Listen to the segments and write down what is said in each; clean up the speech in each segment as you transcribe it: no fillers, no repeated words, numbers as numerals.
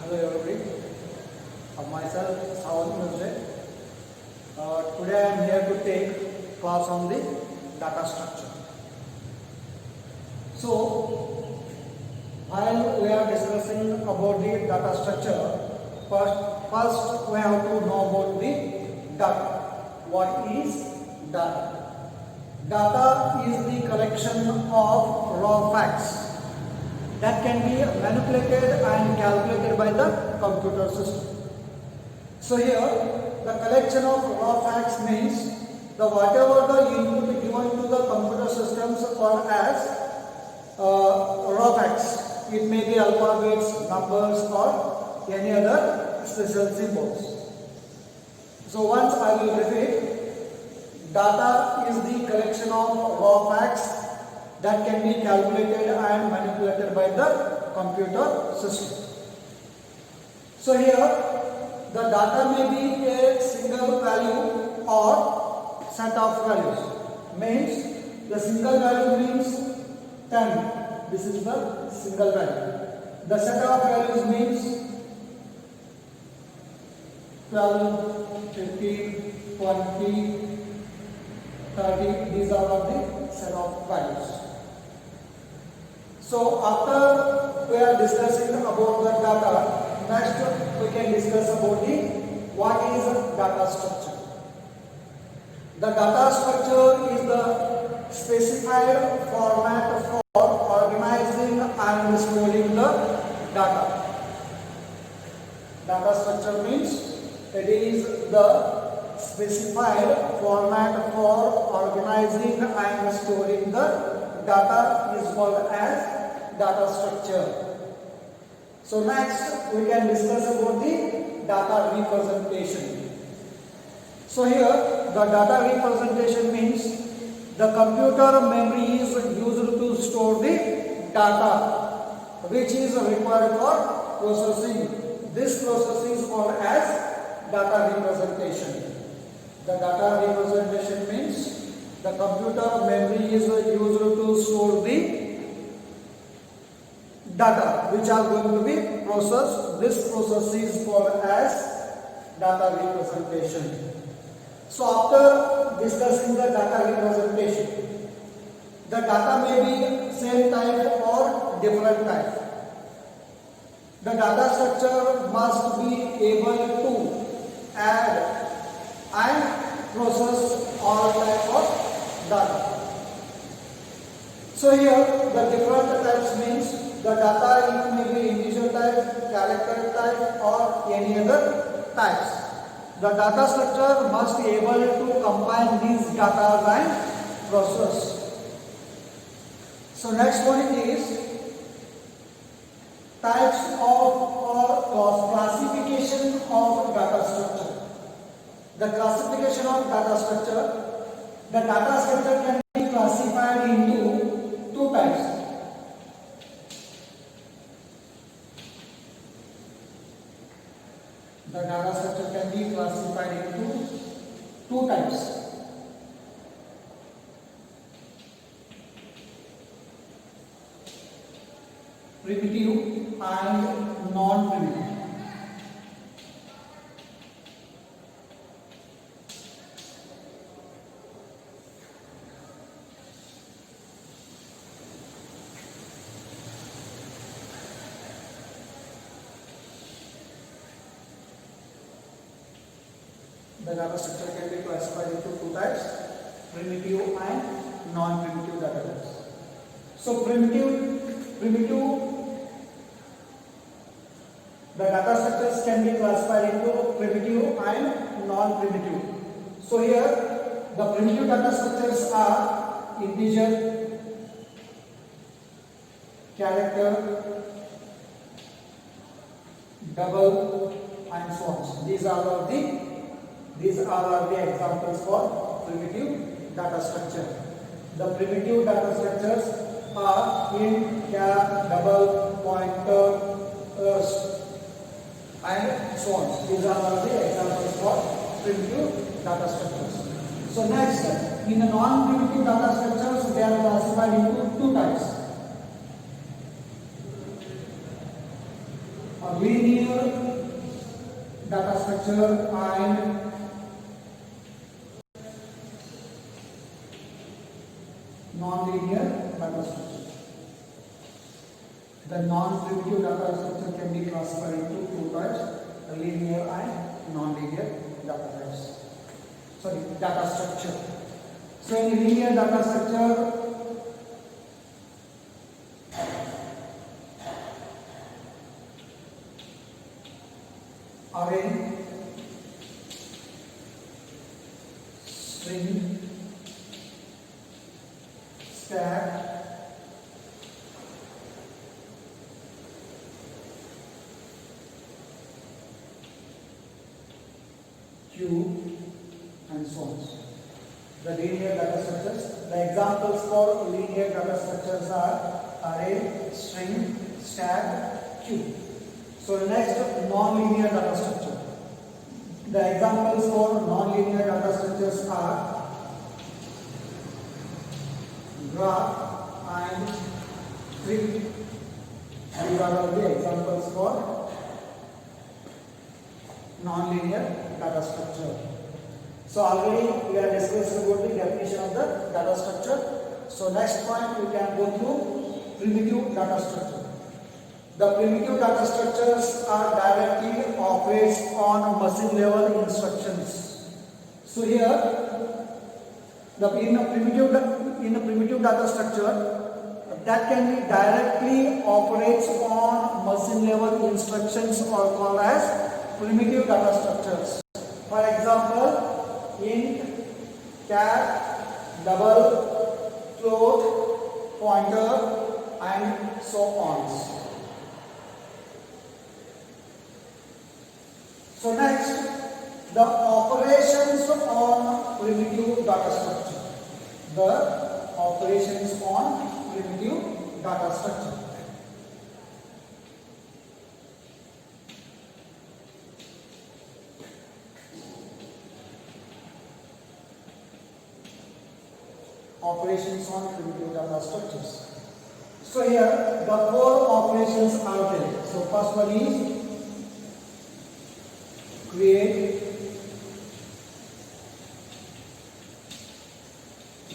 Hello everybody, myself Sawan Muzre. Today I am here to take class on the data structure. So, while we are discussing about the data structure, first we have to know about the data. What is data? Data is the collection of raw facts that can be manipulated and calculated by the computer system. So here, the collection of raw facts means the whatever the input given to the computer systems are as raw facts. It may be alphabets, numbers, or any other special symbols. So once I will repeat, data is the collection of raw facts that can be calculated and manipulated by the computer system. So here, the data may be a single value or set of values. Means the single value means 10. This is the single value. The set of values means 12, 15, 20, 30. These are the set of values. So after we are discussing about the data, next we can discuss about the what is data structure. The data structure is the specified format for organizing and storing the data. Data structure means it is the specified format for organizing and storing the data is called as data structure. So next we can discuss about the data representation. So here the data representation means the computer memory is used to store the data which is required for processing. This process is called as data representation. The data representation means the computer memory is used to store the data which are going to be processed. This process is called as data representation. So after discussing the data representation, the data may be same type or different type. The data structure must be able to add and process all type of data. So here the different types means the data may be integer type, character type or any other types. The data structure must be able to combine these data and process. So next point is types of or classification of data structure. The classification of data structure, the data structure can be classified into two types. The data structure can be classified into two types. Primitive and non-primitive. The data structure can be classified into two types, primitive and non-primitive data types. So primitive, the data structures can be classified into primitive and non-primitive. So here the primitive data structures are integer, character, double and so on. These are the examples for primitive data structure. The primitive data structures are int, char, double, pointer, and so on. These are the examples for primitive data structures. So next, in the non-primitive data structures, they are classified into two types. a linear data structure and non-linear data structure. The non-primitive data structure can be classified into two types, linear and non-linear data types. Sorry, data structure. So in linear data structure, array, string, stack, queue, and so on. The linear data structures. The examples for linear data structures are array, string, stack, queue. So next, non-linear data structure. The examples for non-linear data structures are graph and tree. These are the examples for non-linear data structure. So already we have discussed about the definition of the data structure. So next point we can go through primitive data structure. The primitive data structures are directly operates on machine level instructions. So here, in a primitive data structure that can be directly operates on machine level instructions are called as primitive data structures. For example, int, char, double, float, pointer, and so on. So next, the operations on primitive data structure. The operations on primitive data structure. Operations on primitive data structures. So here, the four operations are there. So first one is create,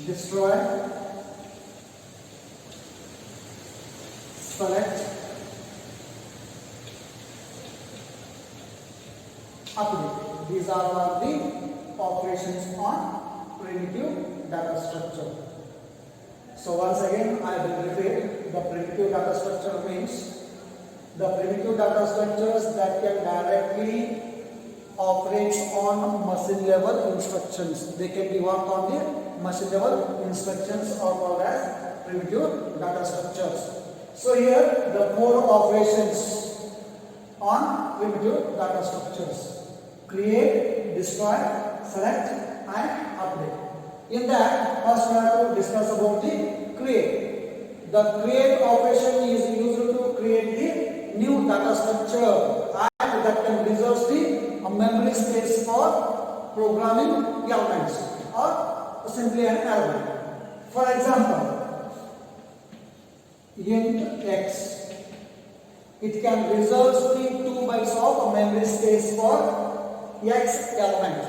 destroy, select, update. These are all the operations on primitive data structure. So once again I will repeat, the primitive data structure means the primitive data structures that can directly operates on machine level instructions. They can be worked on the machine level instructions or called as primitive data structures. So here the four operations on primitive data structures: create, destroy, select, and update. In that, first we have to discuss about the create. The create operation is used to create the new data structure and that can reserve the memory space for programming elements or simply an element. For example, int x, it can reserve the 2 bytes of memory space for x element.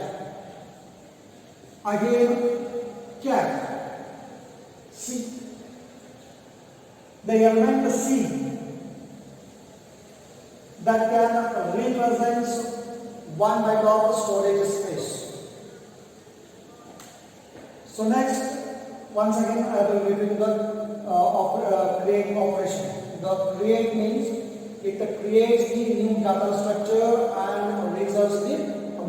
Again, char, c, the element c that can represent 1 byte of storage space. So next, once again I will repeat the create operation. The create means it creates the new data structure and reserves the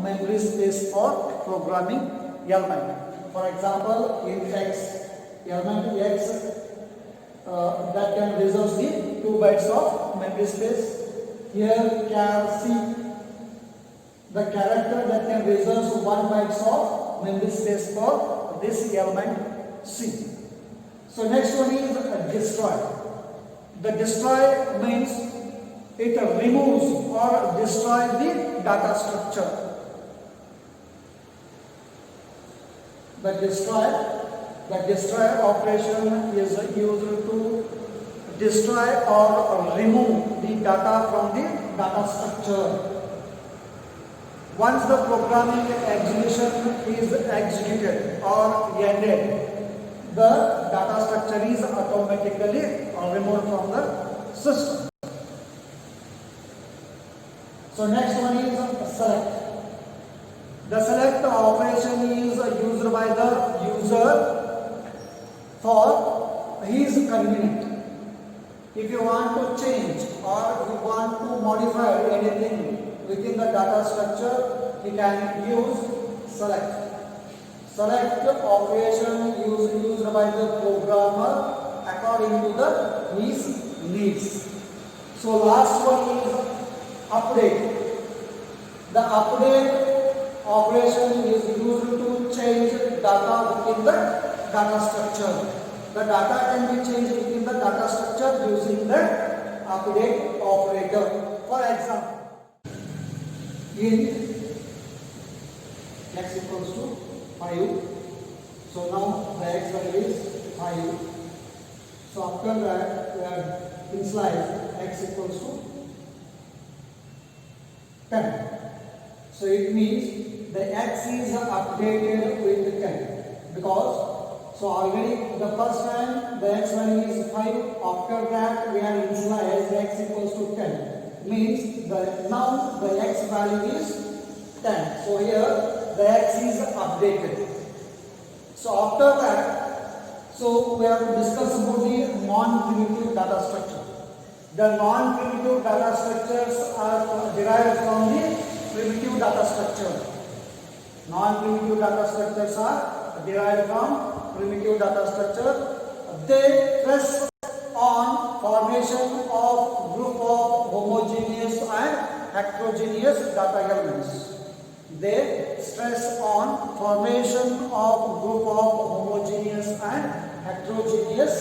memory space for programming element. For example, int x, element x that can reserve the 2 bytes of memory space. Here char c, the character that can reserve 1 bytes of memory space for this element c. So next one is destroy. The destroy means it removes or destroys the data structure. The destroy operation is used to destroy or remove the data from the data structure. Once the programming execution is executed or ended, the data structure is automatically removed from the system. So next one is select. The select operation is used by the user for his convenience. If you want to change or you want to modify anything within the data structure, you can use select. Select operation used by the programmer according to his needs. So last one is update. The update operation is used to change data within the data structure. The data can be changed within the data structure using the update operator. For example, in x equals to 5. So now the x value is 5. So after that, we have initialize x equals to 10. So it means the x is updated with 10 because so already the first time the x value is 5. After that we have initialized x equals to 10. Means now the x value is 10. So here the x is updated. So after that, so we have to discuss about the non-primitive data structure. The non-primitive data structures are derived from the primitive data structure. Non-primitive data structures are derived from primitive data structure. They stress on formation of group of homogeneous and heterogeneous data elements. They stress on formation of group of homogeneous and heterogeneous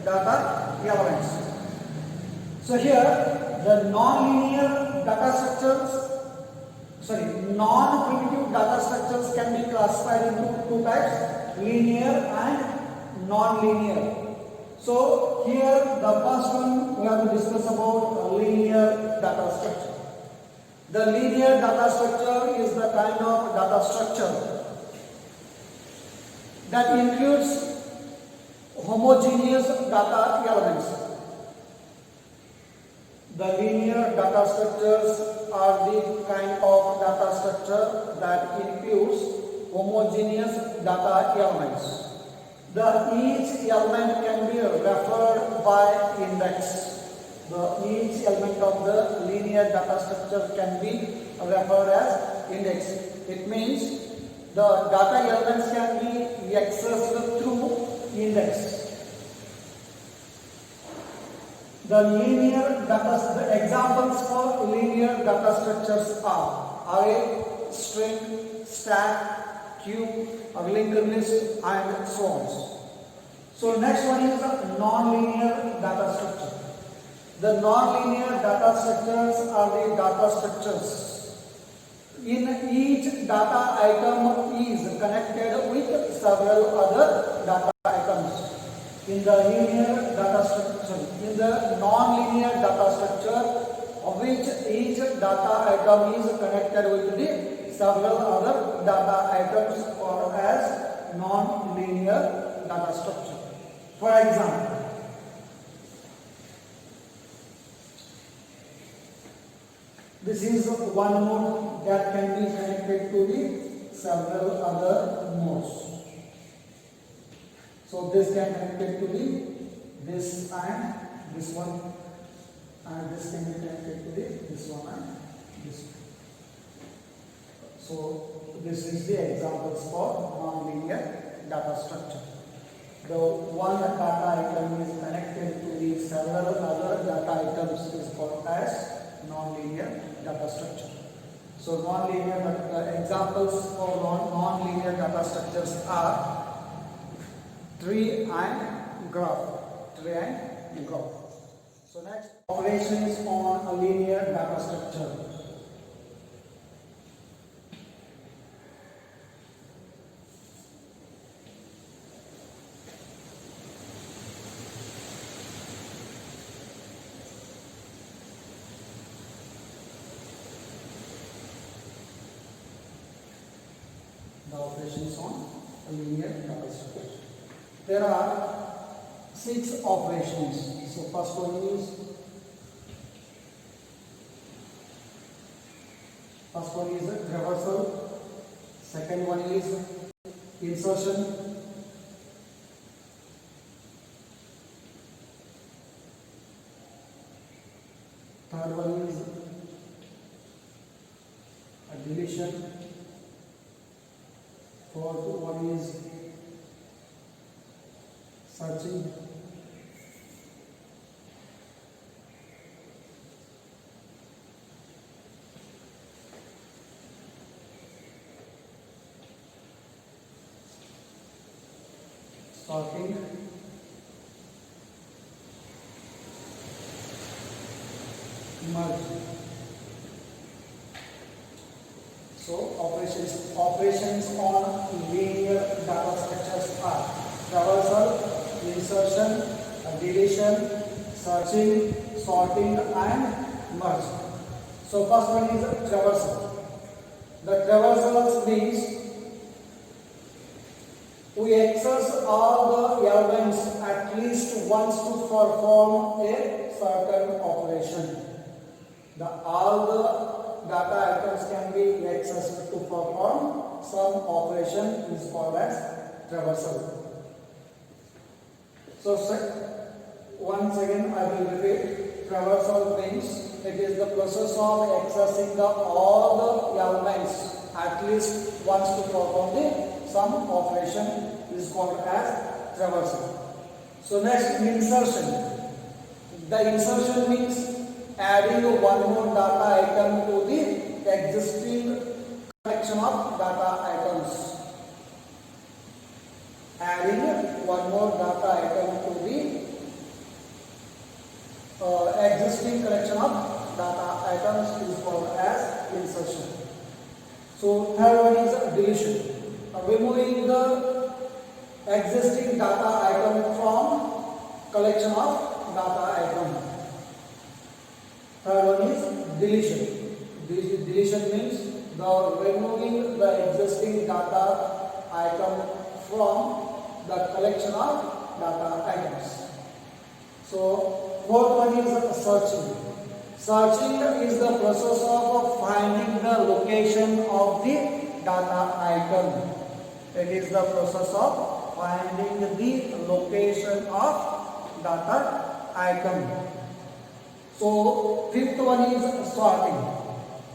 data elements. So here the non-primitive data structures can be classified into two types, linear and non-linear. So here the first one we have to discuss about a linear data structure. The linear data structure is the kind of data structure that includes homogeneous data elements. The linear data structures are the kind of data structure that includes homogeneous data elements. Each element can be referred by index. Each element of the linear data structure can be referred as index. It means the data elements can be accessed through index. The examples for linear data structures are array, string, stack, queue, linked list, and so on. So next one is the non-linear data structure. The non-linear data structures are the data structures. In each data item is connected with several other data items. In the non-linear data structure, of which each data item is connected with the several other data items, or as non-linear data structure. For example, this is one node that can be connected to the several other nodes. So this can connected to this and this one, and this can be connected to this one and this one. So this is the examples for non-linear data structure. The one data item is connected to the several other data items is called as non-linear data structure. So non-linear examples for non-linear data structures are tree and graph. So next, operations on a linear data structure. The operations on a linear data structure. There are 6 operations. So first one is traversal. Second one is insertion. Third one is deletion. Fourth one is searching. Sorting. Merge. So operations on linear data structures are traversal, insertion, deletion, searching, sorting, and merge. So first one is traversal. The traversal means we access all the elements at least once to perform a certain operation. All the data items can be accessed to perform some operation is called as traversal. So once again I will repeat. Traversal means it is the process of accessing all the elements at least once to perform some operation is called as traversal. So next, insertion. The insertion means adding one more data item to the existing collection of data items. Adding one more data item to the existing collection of data items is called as insertion. So third one is deletion. Removing the existing data item from collection of data item. Third one is deletion. Deletion means the removing the existing data item from the collection of data items. So fourth one is searching. Searching is the process of finding the location of the data item. It is the process of finding the location of data item. So fifth one is sorting.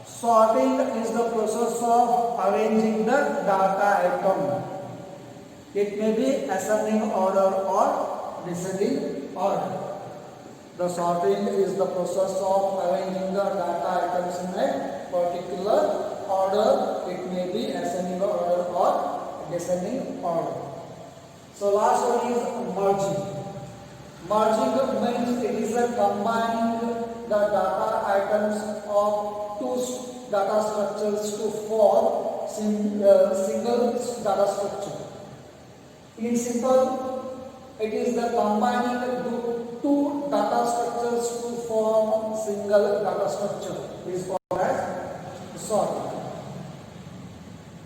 Sorting is the process of arranging the data item. It may be ascending order or descending order. The sorting is the process of arranging the data items in a particular order. It may be ascending order or descending order. So last one is merging. Merging means it is a combining the data items of two data structures to form single data structure. In simple, it is the combining two data structures to form single data structure is called as sorting.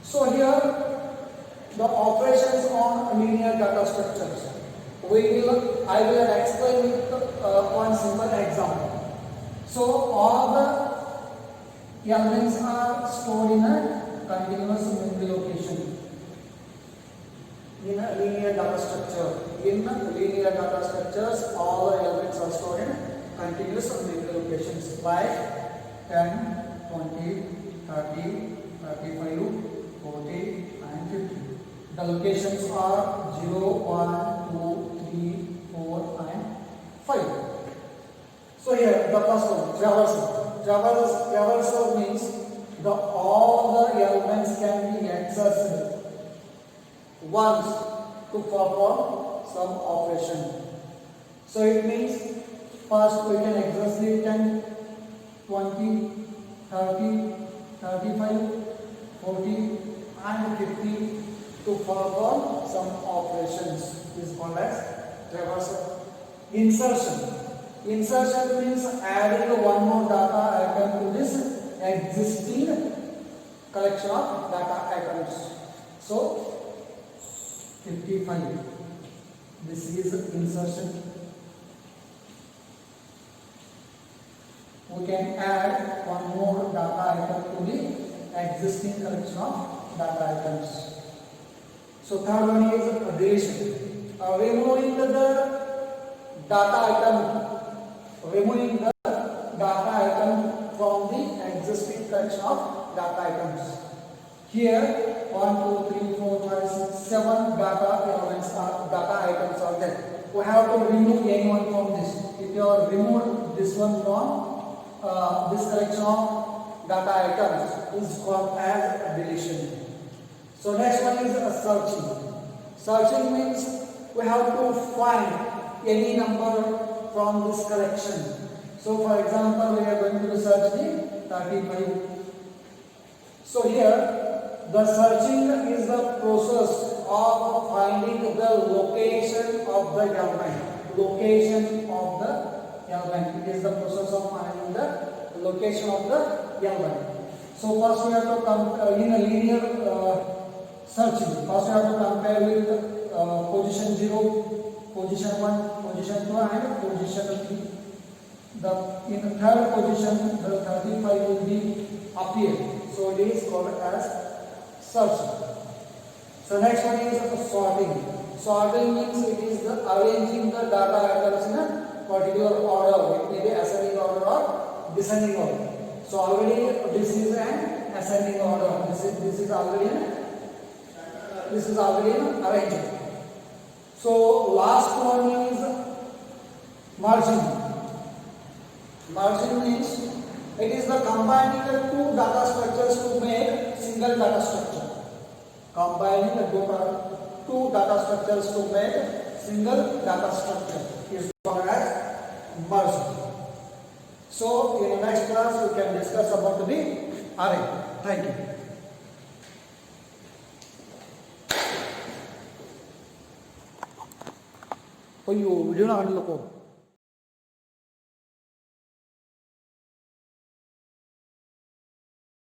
So here the operations on linear data structures. I will explain with one simple example. So all the elements are stored in a continuous memory location in a linear data structure. In linear data structures, all the elements are stored in continuous memory locations like 10, 20, 30, 35, 40, and 50. The locations are 0, 1, 2, 3, 4, and 5. So here the first one, traversal. Traversal means all the elements can be accessed once to perform some operation. So it means first we can access the 10, 20, 30, 35, 40, and 50 to perform some operations is called as traversal. Insertion. Insertion means adding one more data item to this existing collection of data items. So 55. This is insertion. We can add one more data item to the existing collection of data items. So third one is deletion. Removing the data item from the existing collection of data items. Here 1, 2, 3, 4, 5, 6, 7 data items are there. We have to remove any one from this. If you have removed this one from this collection of data items, is called as deletion. So next one is searching. Searching means we have to find any number from this collection. So for example, we are going to search the 35. So here the searching is the process of finding the location of the element. Location of the element. It is the process of finding the location of the element. So first we have to in a linear searching. First we have to compare with position 0, position 1, position 2 and position 3. In the third position the 35 will be appear. So it is called as searching. So next one is sorting. Sorting means it is the arranging the data items in a particular order. It may be ascending order or descending order. So already this is an ascending order. This is already an arrangement. So last one is merging. Merging means it is the combining the two data structures to make single data structure. Combining the two data structures to make single data structure is called as merging. So in the next class we can discuss about the array. Thank you. Oh, you video na kanila ko.